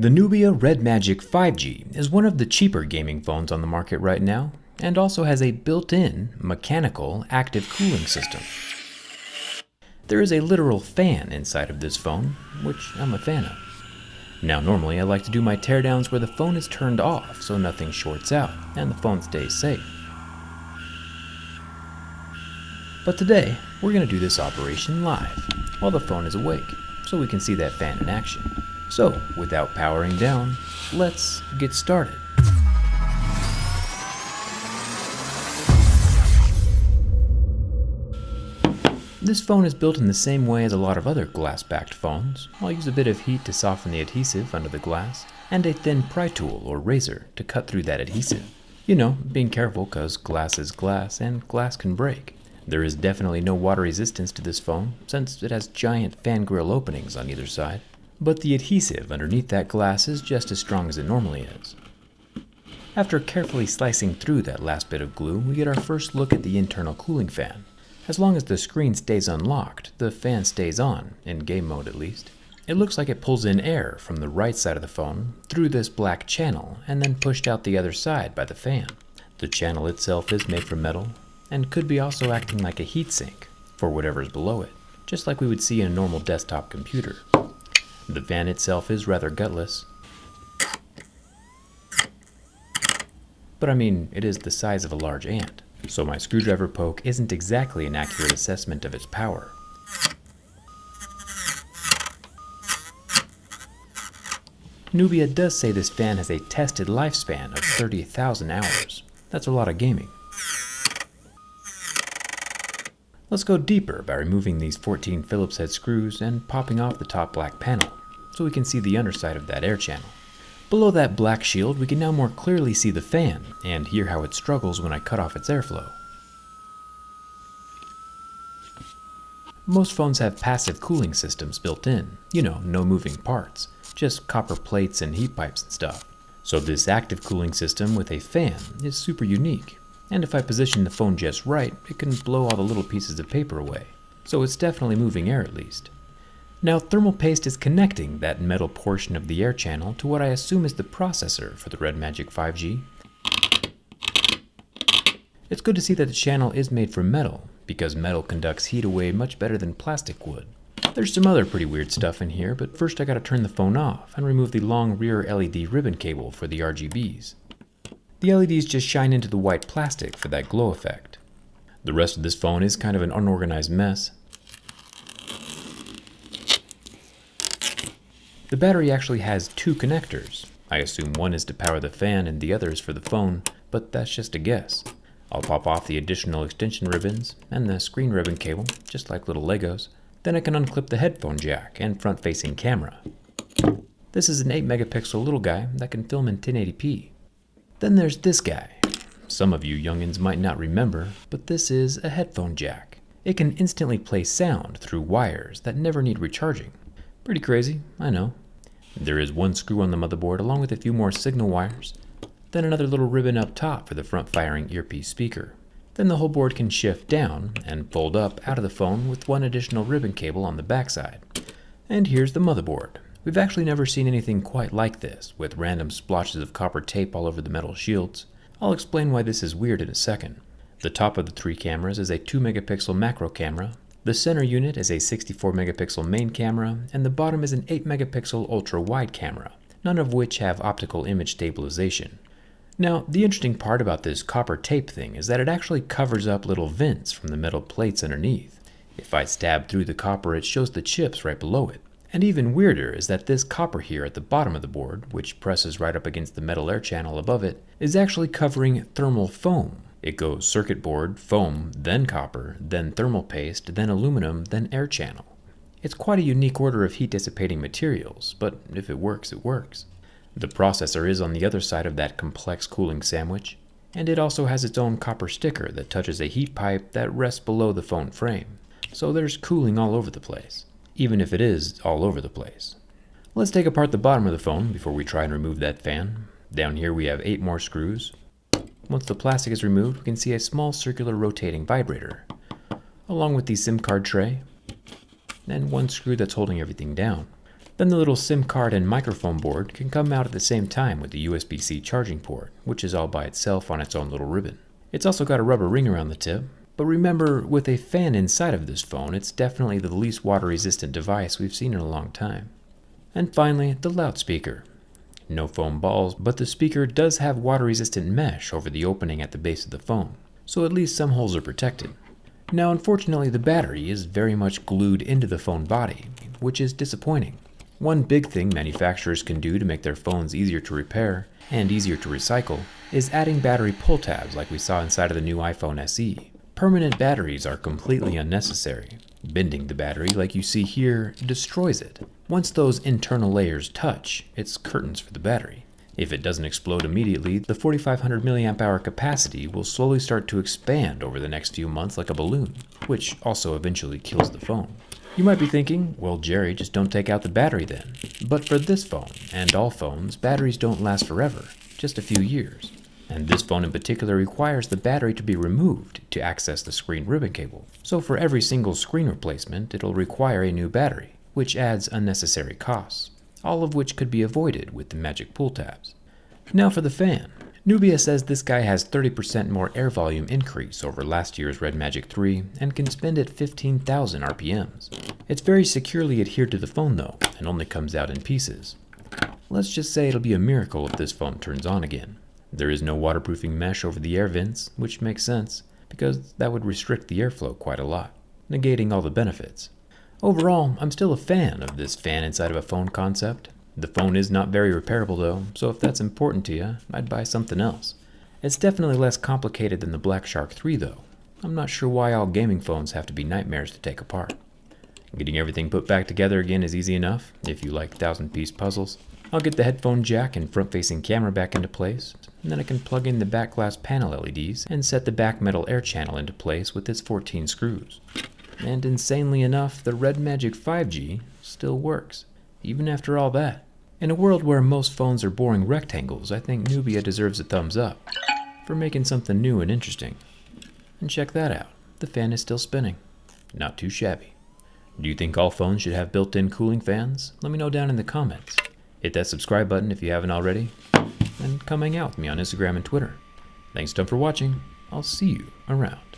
The Nubia RedMagic 5G is one of the cheaper gaming phones on the market right now, and also has a built-in, mechanical, active cooling system. There is a literal fan inside of this phone, which I'm a fan of. Now normally I like to do my teardowns where the phone is turned off so nothing shorts out and the phone stays safe. But today, we're going to do this operation live, while the phone is awake, so we can see that fan in action. So, without powering down, let's get started. This phone is built in the same way as a lot of other glass-backed phones. I'll use a bit of heat to soften the adhesive under the glass, and a thin pry tool or razor to cut through that adhesive. You know, being careful because glass is glass and glass can break. There is definitely no water resistance to this phone, since it has giant fan grill openings on either side. But the adhesive underneath that glass is just as strong as it normally is. After carefully slicing through that last bit of glue, we get our first look at the internal cooling fan. As long as the screen stays unlocked, the fan stays on, in game mode at least. It looks like it pulls in air from the right side of the phone through this black channel and then pushed out the other side by the fan. The channel itself is made from metal and could be also acting like a heatsink for whatever's below it, just like we would see in a normal desktop computer. The fan itself is rather gutless, but I mean, it is the size of a large ant, so my screwdriver poke isn't exactly an accurate assessment of its power. Nubia does say this fan has a tested lifespan of 30,000 hours. That's a lot of gaming. Let's go deeper by removing these 14 Phillips head screws and popping off the top black panel, so we can see the underside of that air channel. Below that black shield, we can now more clearly see the fan and hear how it struggles when I cut off its airflow. Most phones have passive cooling systems built in, you know, no moving parts, just copper plates and heat pipes and stuff. So this active cooling system with a fan is super unique, and if I position the phone just right, it can blow all the little pieces of paper away, so it's definitely moving air at least. Now, thermal paste is connecting that metal portion of the air channel to what I assume is the processor for the RedMagic 5G. It's good to see that the channel is made from metal, because metal conducts heat away much better than plastic would. There's some other pretty weird stuff in here, but first I gotta turn the phone off and remove the long rear LED ribbon cable for the RGBs. The LEDs just shine into the white plastic for that glow effect. The rest of this phone is kind of an unorganized mess. The battery actually has two connectors. I assume one is to power the fan and the other is for the phone, but that's just a guess. I'll pop off the additional extension ribbons and the screen ribbon cable, just like little Legos. Then I can unclip the headphone jack and front-facing camera. This is an 8 megapixel little guy that can film in 1080p. Then there's this guy. Some of you youngins might not remember, but this is a headphone jack. It can instantly play sound through wires that never need recharging. Pretty crazy, I know. There is one screw on the motherboard along with a few more signal wires, then another little ribbon up top for the front-firing earpiece speaker. Then the whole board can shift down and fold up out of the phone with one additional ribbon cable on the backside. And here's the motherboard. We've actually never seen anything quite like this, with random splotches of copper tape all over the metal shields. I'll explain why this is weird in a second. The top of the three cameras is a 2 megapixel macro camera, the center unit is a 64 megapixel main camera, and the bottom is an 8 megapixel ultra wide camera, none of which have optical image stabilization. Now, the interesting part about this copper tape thing is that it actually covers up little vents from the metal plates underneath. If I stab through the copper, it shows the chips right below it. And even weirder is that this copper here at the bottom of the board, which presses right up against the metal air channel above it, is actually covering thermal foam. It goes circuit board, foam, then copper, then thermal paste, then aluminum, then air channel. It's quite a unique order of heat dissipating materials, but if it works, it works. The processor is on the other side of that complex cooling sandwich, and it also has its own copper sticker that touches a heat pipe that rests below the phone frame. So there's cooling all over the place, even if it is all over the place. Let's take apart the bottom of the phone before we try and remove that fan. Down here we have 8 more screws. Once the plastic is removed, we can see a small circular rotating vibrator, along with the SIM card tray, and one screw that's holding everything down. Then the little SIM card and microphone board can come out at the same time with the USB-C charging port, which is all by itself on its own little ribbon. It's also got a rubber ring around the tip, but remember, with a fan inside of this phone, it's definitely the least water-resistant device we've seen in a long time. And finally, the loudspeaker. No foam balls, but the speaker does have water-resistant mesh over the opening at the base of the phone, so at least some holes are protected. Now, unfortunately, the battery is very much glued into the phone body, which is disappointing. One big thing manufacturers can do to make their phones easier to repair and easier to recycle is adding battery pull tabs like we saw inside of the new iPhone SE. Permanent batteries are completely unnecessary. Bending the battery, like you see here, destroys it. Once those internal layers touch, it's curtains for the battery. If it doesn't explode immediately, the 4500 mAh capacity will slowly start to expand over the next few months like a balloon, which also eventually kills the phone. You might be thinking, well, Jerry, just don't take out the battery then. But for this phone, and all phones, batteries don't last forever, just a few years. And this phone in particular requires the battery to be removed to access the screen ribbon cable. So for every single screen replacement, it'll require a new battery, which adds unnecessary costs, all of which could be avoided with the Magic pull tabs. Now for the fan. Nubia says this guy has 30% more air volume increase over last year's RedMagic 3 and can spin at 15,000 RPMs. It's very securely adhered to the phone though, and only comes out in pieces. Let's just say it'll be a miracle if this phone turns on again. There is no waterproofing mesh over the air vents, which makes sense, because that would restrict the airflow quite a lot, negating all the benefits. Overall, I'm still a fan of this fan inside of a phone concept. The phone is not very repairable though, so if that's important to you, I'd buy something else. It's definitely less complicated than the Black Shark 3 though. I'm not sure why all gaming phones have to be nightmares to take apart. Getting everything put back together again is easy enough, if you like 1000-piece puzzles. I'll get the headphone jack and front-facing camera back into place, and then I can plug in the back glass panel LEDs and set the back metal air channel into place with its 14 screws. And insanely enough, the RedMagic 5G still works, even after all that. In a world where most phones are boring rectangles, I think Nubia deserves a thumbs up for making something new and interesting. And check that out, the fan is still spinning. Not too shabby. Do you think all phones should have built-in cooling fans? Let me know down in the comments. Hit that subscribe button if you haven't already, and come hang out with me on Instagram and Twitter. Thanks a ton for watching. I'll see you around.